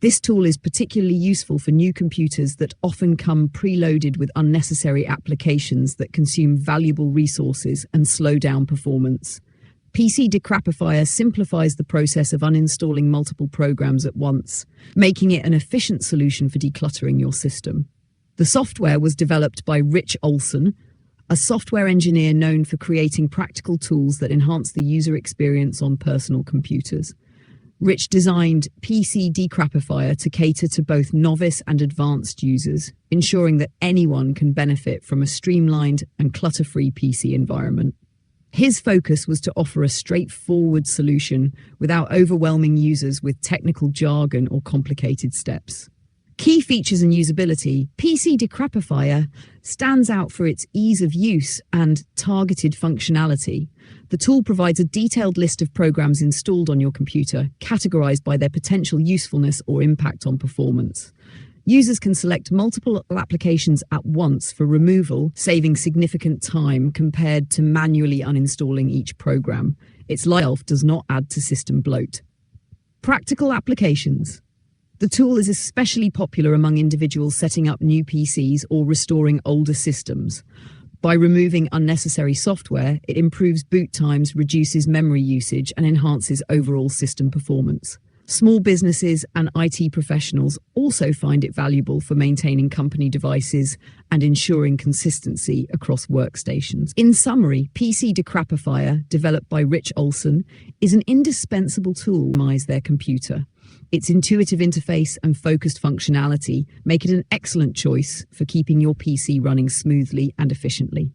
This tool is particularly useful for new computers that often come preloaded with unnecessary applications that consume valuable resources and slow down performance. PC Decrapifier simplifies the process of uninstalling multiple programs at once, making it an efficient solution for decluttering your system. The software was developed by Rich Olson, a software engineer known for creating practical tools that enhance the user experience on personal computers. Rich designed PC Decrapifier to cater to both novice and advanced users, ensuring that anyone can benefit from a streamlined and clutter-free PC environment. His focus was to offer a straightforward solution without overwhelming users with technical jargon or complicated steps. Key features and usability. PC Decrapifier stands out for its ease of use and targeted functionality. The tool provides a detailed list of programs installed on your computer, categorized by their potential usefulness or impact on performance. Users can select multiple applications at once for removal, saving significant time compared to manually uninstalling each program. Its life does not add to system bloat. Practical applications. The tool is especially popular among individuals setting up new PCs or restoring older systems. By removing unnecessary software, it improves boot times, reduces memory usage, and enhances overall system performance. Small businesses and IT professionals also find it valuable for maintaining company devices and ensuring consistency across workstations. In summary, PC Decrapifier, developed by Rich Olson, is an indispensable tool to optimize their computer. Its intuitive interface and focused functionality make it an excellent choice for keeping your PC running smoothly and efficiently.